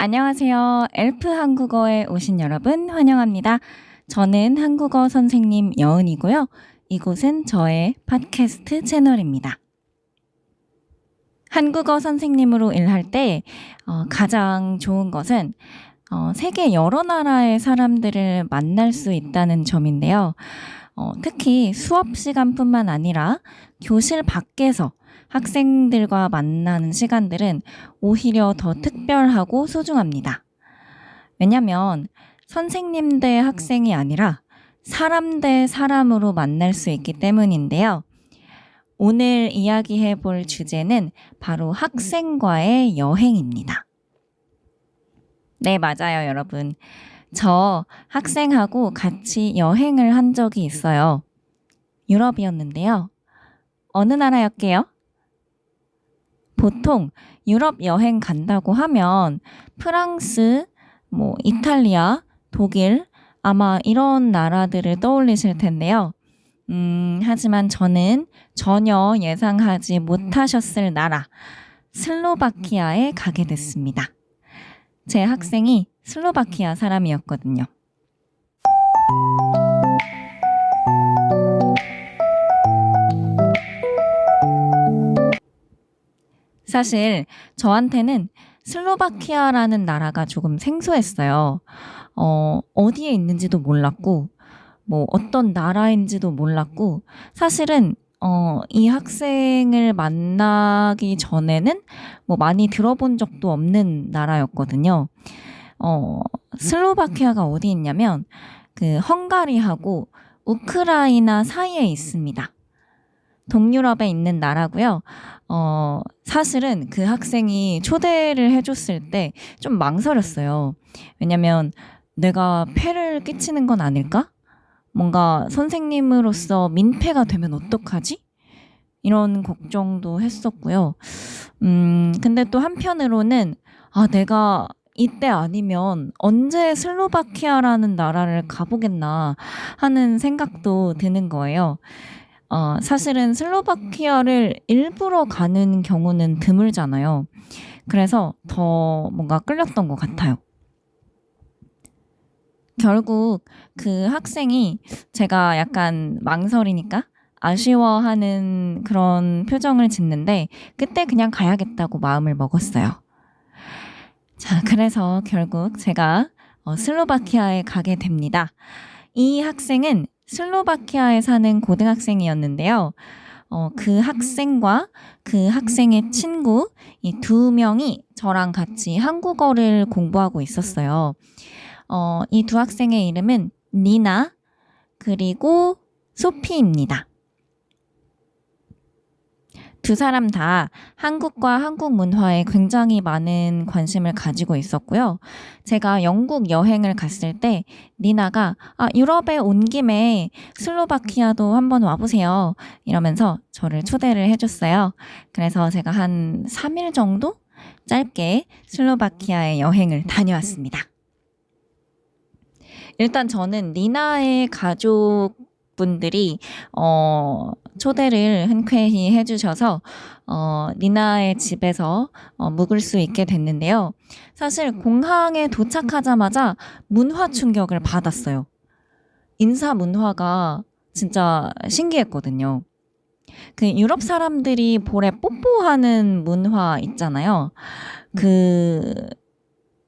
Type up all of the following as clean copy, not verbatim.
안녕하세요. 엘프 한국어에 오신 여러분 환영합니다. 저는 한국어 선생님 여은이고요. 이곳은 저의 팟캐스트 채널입니다. 한국어 선생님으로 일할 때 가장 좋은 것은 세계 여러 나라의 사람들을 만날 수 있다는 점인데요. 특히 수업 시간뿐만 아니라 교실 밖에서 학생들과 만나는 시간들은 오히려 더 특별하고 소중합니다. 왜냐하면 선생님 대 학생이 아니라 사람 대 사람으로 만날 수 있기 때문인데요. 오늘 이야기해 볼 주제는 바로 학생과의 여행입니다. 네, 맞아요, 여러분. 저 학생하고 같이 여행을 한 적이 있어요. 유럽이었는데요. 어느 나라였게요? 보통 유럽 여행 간다고 하면 프랑스, 이탈리아, 독일, 아마 이런 나라들을 떠올리실 텐데요. 하지만 저는 전혀 예상하지 못하셨을 나라, 슬로바키아에 가게 됐습니다. 제 학생이 슬로바키아 사람이었거든요. 사실 저한테는 슬로바키아라는 나라가 조금 생소했어요. 어디에 있는지도 몰랐고, 어떤 나라인지도 몰랐고, 사실은 이 학생을 만나기 전에는 많이 들어본 적도 없는 나라였거든요. 슬로바키아가 어디 있냐면 그 헝가리하고 우크라이나 사이에 있습니다. 동유럽에 있는 나라고요. 사실은 그 학생이 초대를 해줬을 때 좀 망설였어요. 왜냐면 내가 폐를 끼치는 건 아닐까? 뭔가 선생님으로서 민폐가 되면 어떡하지? 이런 걱정도 했었고요. 근데 또 한편으로는 내가 이때 아니면 언제 슬로바키아라는 나라를 가보겠나 하는 생각도 드는 거예요. 사실은 슬로바키아를 일부러 가는 경우는 드물잖아요. 그래서 더 뭔가 끌렸던 것 같아요. 결국 그 학생이 제가 약간 망설이니까 아쉬워하는 그런 표정을 짓는데 그때 그냥 가야겠다고 마음을 먹었어요. 자, 그래서 결국 제가 슬로바키아에 가게 됩니다. 이 학생은 슬로바키아에 사는 고등학생이었는데요. 그 학생과 그 학생의 친구 이 두 명이 저랑 같이 한국어를 공부하고 있었어요. 이 두 학생의 이름은 니나 그리고 소피입니다. 두 사람 다 한국과 한국 문화에 굉장히 많은 관심을 가지고 있었고요. 제가 영국 여행을 갔을 때 니나가 유럽에 온 김에 슬로바키아도 한번 와보세요. 이러면서 저를 초대를 해줬어요. 그래서 제가 한 3일 정도 짧게 슬로바키아에 여행을 다녀왔습니다. 일단 저는 니나의 가족분들이 초대를 흔쾌히 해주셔서 니나의 집에서 묵을 수 있게 됐는데요. 사실 공항에 도착하자마자 문화 충격을 받았어요. 인사 문화가 진짜 신기했거든요. 그 유럽 사람들이 볼에 뽀뽀하는 문화 있잖아요.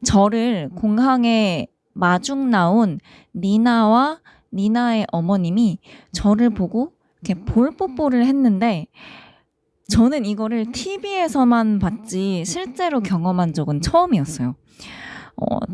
저를 공항에 마중 나온 니나와 니나의 어머님이 저를 보고 이렇게 볼 뽀뽀를 했는데 저는 이거를 TV에서만 봤지 실제로 경험한 적은 처음이었어요.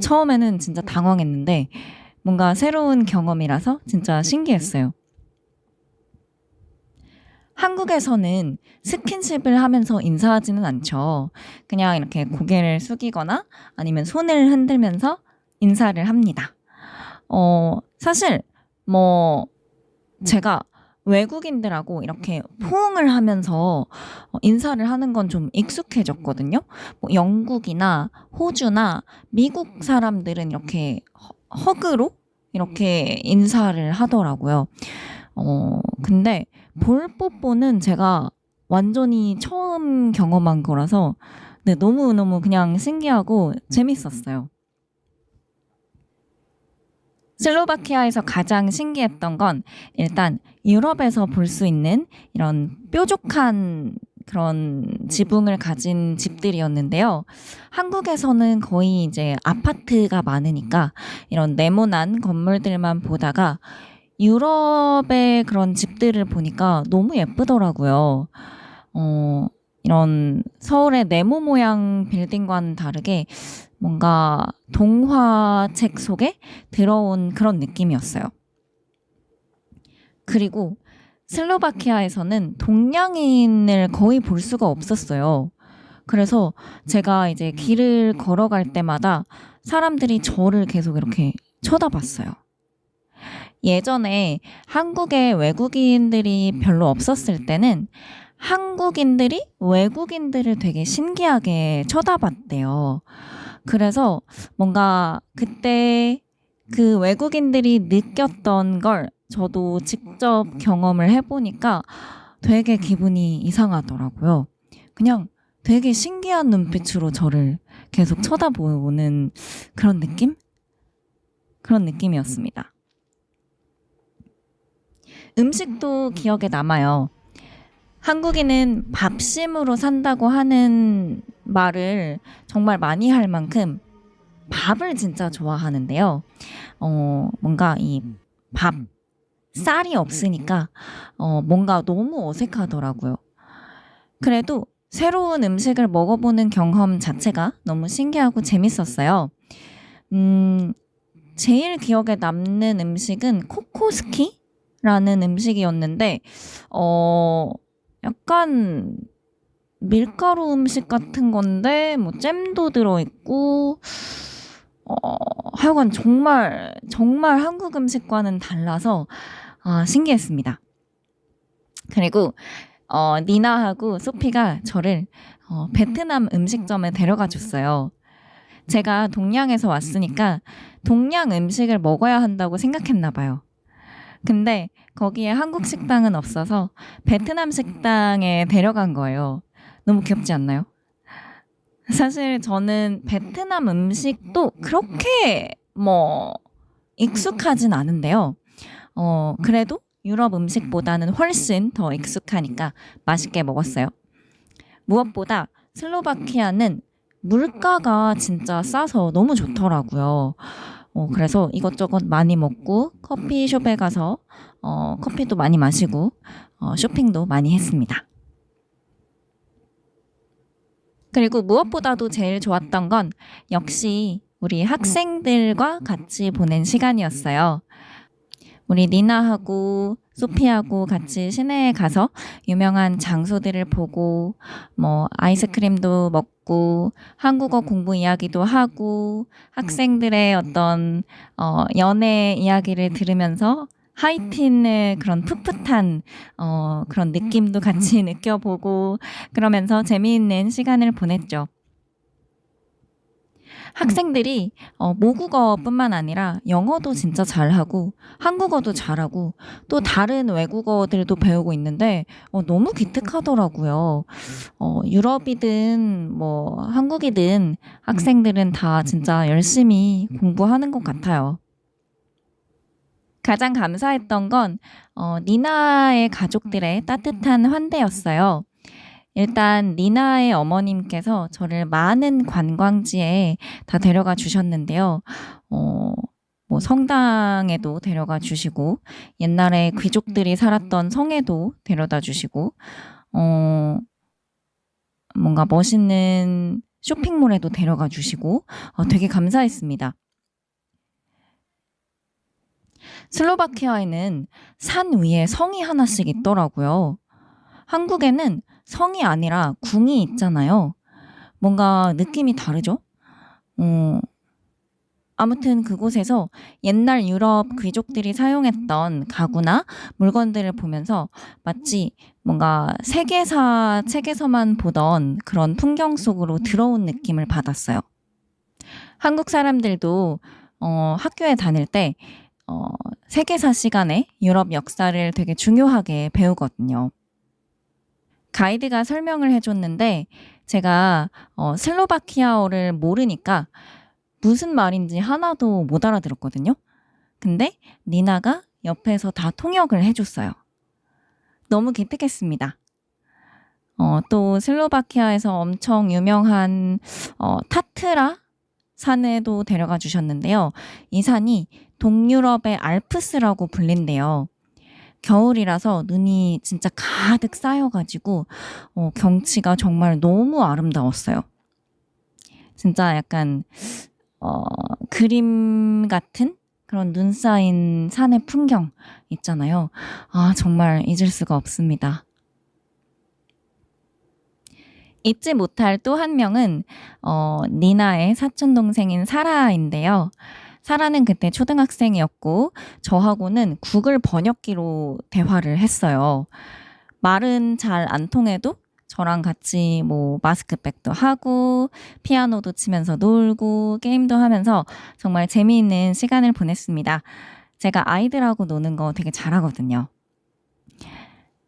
처음에는 진짜 당황했는데 뭔가 새로운 경험이라서 진짜 신기했어요. 한국에서는 스킨십을 하면서 인사하지는 않죠. 그냥 이렇게 고개를 숙이거나 아니면 손을 흔들면서 인사를 합니다. 사실 제가 외국인들하고 이렇게 포옹을 하면서 인사를 하는 건 좀 익숙해졌거든요. 영국이나 호주나 미국 사람들은 이렇게 허그로 이렇게 인사를 하더라고요. 근데 볼 뽀뽀는 제가 완전히 처음 경험한 거라서 네, 너무너무 그냥 신기하고 재밌었어요. 슬로바키아에서 가장 신기했던 건 일단 유럽에서 볼 수 있는 이런 뾰족한 그런 지붕을 가진 집들이었는데요. 한국에서는 거의 이제 아파트가 많으니까 이런 네모난 건물들만 보다가 유럽의 그런 집들을 보니까 너무 예쁘더라고요. 이런 서울의 네모 모양 빌딩과는 다르게 뭔가 동화책 속에 들어온 그런 느낌이었어요. 그리고 슬로바키아에서는 동양인을 거의 볼 수가 없었어요. 그래서 제가 이제 길을 걸어갈 때마다 사람들이 저를 계속 이렇게 쳐다봤어요. 예전에 한국에 외국인들이 별로 없었을 때는 한국인들이 외국인들을 되게 신기하게 쳐다봤대요. 그래서 뭔가 그때 그 외국인들이 느꼈던 걸 저도 직접 경험을 해보니까 되게 기분이 이상하더라고요. 그냥 되게 신기한 눈빛으로 저를 계속 쳐다보는 그런 느낌? 그런 느낌이었습니다. 음식도 기억에 남아요. 한국인은 밥심으로 산다고 하는 말을 정말 많이 할 만큼 밥을 진짜 좋아하는데요. 뭔가 이 밥, 쌀이 없으니까 뭔가 너무 어색하더라고요. 그래도 새로운 음식을 먹어보는 경험 자체가 너무 신기하고 재밌었어요. 제일 기억에 남는 음식은 코코스키라는 음식이었는데, 약간 밀가루 음식 같은 건데, 뭐 잼도 들어있고, 하여간 정말 한국 음식과는 달라서 신기했습니다. 그리고 니나하고 소피가 저를 베트남 음식점에 데려가 줬어요. 제가 동양에서 왔으니까 동양 음식을 먹어야 한다고 생각했나 봐요. 근데 거기에 한국 식당은 없어서 베트남 식당에 데려간 거예요. 너무 귀엽지 않나요? 사실 저는 베트남 음식도 그렇게 뭐 익숙하진 않은데요. 그래도 유럽 음식보다는 훨씬 더 익숙하니까 맛있게 먹었어요. 무엇보다 슬로바키아는 물가가 진짜 싸서 너무 좋더라고요. 그래서 이것저것 많이 먹고 커피숍에 가서 커피도 많이 마시고 쇼핑도 많이 했습니다. 그리고 무엇보다도 제일 좋았던 건 역시 우리 학생들과 같이 보낸 시간이었어요. 우리 니나하고 소피하고 같이 시내에 가서 유명한 장소들을 보고 뭐 아이스크림도 먹고 한국어 공부 이야기도 하고 학생들의 어떤 연애 이야기를 들으면서 하이틴의 그런 풋풋한 그런 느낌도 같이 느껴보고 그러면서 재미있는 시간을 보냈죠. 학생들이 모국어뿐만 아니라 영어도 진짜 잘하고 한국어도 잘하고 또 다른 외국어들도 배우고 있는데 너무 기특하더라고요. 유럽이든 뭐 한국이든 학생들은 다 진짜 열심히 공부하는 것 같아요. 가장 감사했던 건 니나의 가족들의 따뜻한 환대였어요. 일단 니나의 어머님께서 저를 많은 관광지에 다 데려가 주셨는데요. 뭐 성당에도 데려가 주시고 옛날에 귀족들이 살았던 성에도 데려다 주시고 뭔가 멋있는 쇼핑몰에도 데려가 주시고 되게 감사했습니다. 슬로바키아에는 산 위에 성이 하나씩 있더라고요. 한국에는 성이 아니라 궁이 있잖아요. 뭔가 느낌이 다르죠? 아무튼 그곳에서 옛날 유럽 귀족들이 사용했던 가구나 물건들을 보면서 마치 뭔가 세계사 책에서만 보던 그런 풍경 속으로 들어온 느낌을 받았어요. 한국 사람들도 학교에 다닐 때 세계사 시간에 유럽 역사를 되게 중요하게 배우거든요. 가이드가 설명을 해줬는데 제가 슬로바키아어를 모르니까 무슨 말인지 하나도 못 알아들었거든요. 근데 니나가 옆에서 다 통역을 해줬어요. 너무 기특했습니다. 또 슬로바키아에서 엄청 유명한 타트라 산에도 데려가 주셨는데요. 이 산이 동유럽의 알프스라고 불린대요. 겨울이라서 눈이 진짜 가득 쌓여가지고 경치가 정말 너무 아름다웠어요. 진짜 약간 그림 같은 그런 눈 쌓인 산의 풍경 있잖아요. 아, 정말 잊을 수가 없습니다. 잊지 못할 또 한 명은 니나의 사촌동생인 사라인데요. 사라는 그때 초등학생이었고 저하고는 구글 번역기로 대화를 했어요. 말은 잘 안 통해도 저랑 같이 뭐 마스크백도 하고 피아노도 치면서 놀고 게임도 하면서 정말 재미있는 시간을 보냈습니다. 제가 아이들하고 노는 거 되게 잘하거든요.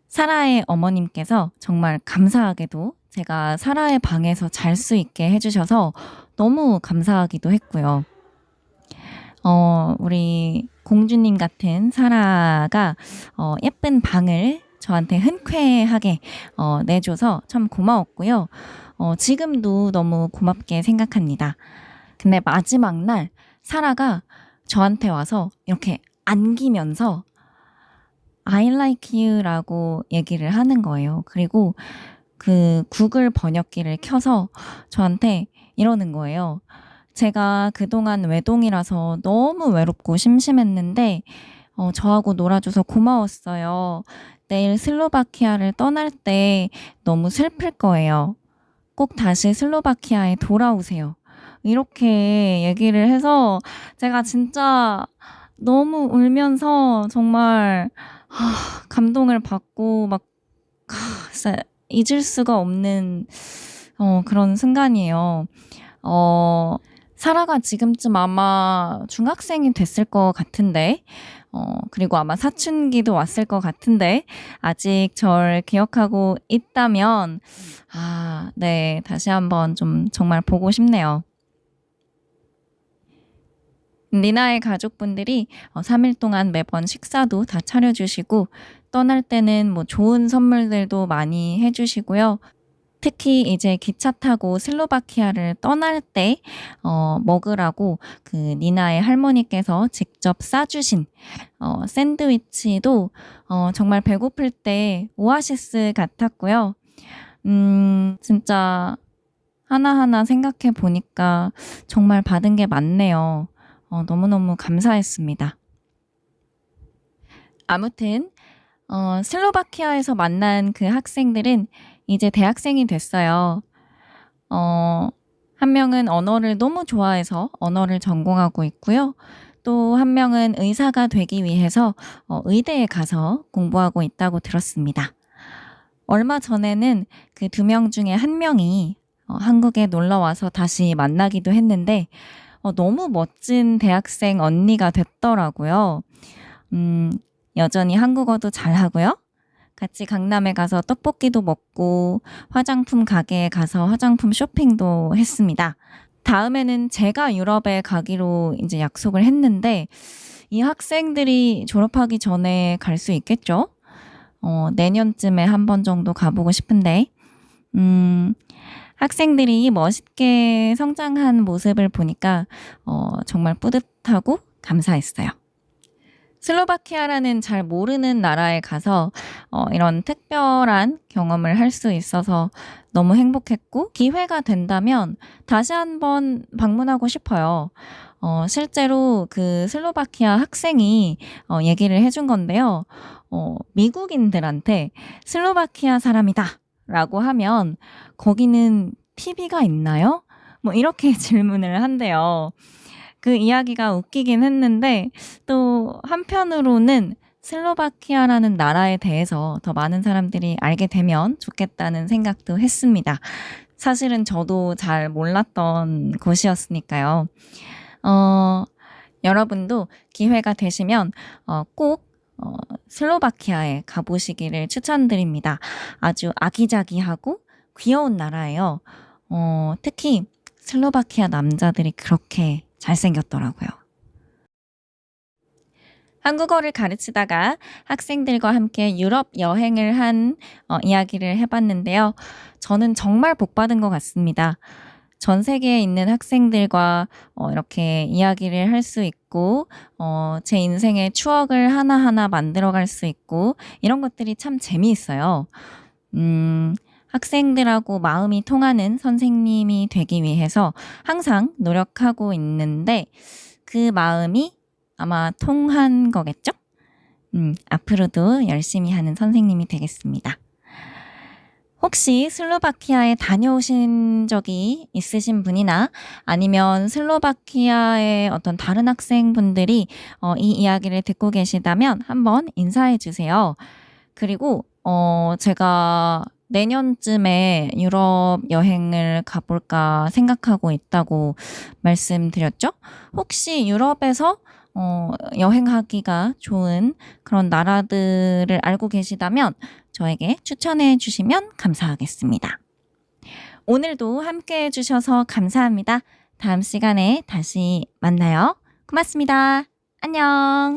사라의 어머님께서 정말 감사하게도 제가 사라의 방에서 잘 수 있게 해주셔서 너무 감사하기도 했고요. 우리 공주님 같은 사라가 예쁜 방을 저한테 흔쾌하게 내줘서 참 고마웠고요. 지금도 너무 고맙게 생각합니다. 근데 마지막 날 사라가 저한테 와서 이렇게 안기면서 I like you라고 얘기를 하는 거예요. 그리고 그 구글 번역기를 켜서 저한테 이러는 거예요. 제가 그동안 외동이라서 너무 외롭고 심심했는데 저하고 놀아줘서 고마웠어요. 내일 슬로바키아를 떠날 때 너무 슬플 거예요. 꼭 다시 슬로바키아에 돌아오세요. 이렇게 얘기를 해서 제가 진짜 너무 울면서 정말 감동을 받고 막 진짜 잊을 수가 없는 그런 순간이에요. 사라가 지금쯤 아마 중학생이 됐을 것 같은데 그리고 아마 사춘기도 왔을 것 같은데 아직 절 기억하고 있다면 네, 다시 한번 좀 정말 보고 싶네요. 니나의 가족분들이 3일 동안 매번 식사도 다 차려주시고 떠날 때는 뭐 좋은 선물들도 많이 해주시고요. 특히 이제 기차 타고 슬로바키아를 떠날 때 먹으라고 그 니나의 할머니께서 직접 싸주신 샌드위치도 정말 배고플 때 오아시스 같았고요. 진짜 하나하나 생각해 보니까 정말 받은 게 많네요. 너무너무 감사했습니다. 아무튼 슬로바키아에서 만난 그 학생들은 이제 대학생이 됐어요. 한 명은 언어를 너무 좋아해서 언어를 전공하고 있고요. 또 한 명은 의사가 되기 위해서 의대에 가서 공부하고 있다고 들었습니다. 얼마 전에는 그 2명 중에 한 명이 한국에 놀러 와서 다시 만나기도 했는데 너무 멋진 대학생 언니가 됐더라고요. 여전히 한국어도 잘하고요. 같이 강남에 가서 떡볶이도 먹고 화장품 가게에 가서 화장품 쇼핑도 했습니다. 다음에는 제가 유럽에 가기로 이제 약속을 했는데 이 학생들이 졸업하기 전에 갈 수 있겠죠? 내년쯤에 한 번 정도 가보고 싶은데 학생들이 멋있게 성장한 모습을 보니까 정말 뿌듯하고 감사했어요. 슬로바키아라는 잘 모르는 나라에 가서 이런 특별한 경험을 할 수 있어서 너무 행복했고 기회가 된다면 다시 한번 방문하고 싶어요. 실제로 그 슬로바키아 학생이 얘기를 해준 건데요. 미국인들한테 슬로바키아 사람이다 라고 하면 거기는 TV가 있나요? 뭐 이렇게 질문을 한대요. 그 이야기가 웃기긴 했는데 또 한편으로는 슬로바키아라는 나라에 대해서 더 많은 사람들이 알게 되면 좋겠다는 생각도 했습니다. 사실은 저도 잘 몰랐던 곳이었으니까요. 여러분도 기회가 되시면 꼭 슬로바키아에 가보시기를 추천드립니다. 아주 아기자기하고 귀여운 나라예요. 특히 슬로바키아 남자들이 그렇게 잘생겼더라고요. 한국어를 가르치다가 학생들과 함께 유럽 여행을 한 이야기를 해봤는데요. 저는 정말 복받은 것 같습니다. 전 세계에 있는 학생들과 이렇게 이야기를 할 수 있고, 제 인생의 추억을 하나하나 만들어갈 수 있고, 이런 것들이 참 재미있어요. 학생들하고 마음이 통하는 선생님이 되기 위해서 항상 노력하고 있는데, 그 마음이 아마 통한 거겠죠? 앞으로도 열심히 하는 선생님이 되겠습니다. 혹시 슬로바키아에 다녀오신 적이 있으신 분이나 아니면 슬로바키아의 어떤 다른 학생분들이 이 이야기를 듣고 계시다면 한번 인사해 주세요. 그리고 제가 내년쯤에 유럽 여행을 가볼까 생각하고 있다고 말씀드렸죠? 혹시 유럽에서 여행하기가 좋은 그런 나라들을 알고 계시다면 저에게 추천해 주시면 감사하겠습니다. 오늘도 함께 해주셔서 감사합니다. 다음 시간에 다시 만나요. 고맙습니다. 안녕.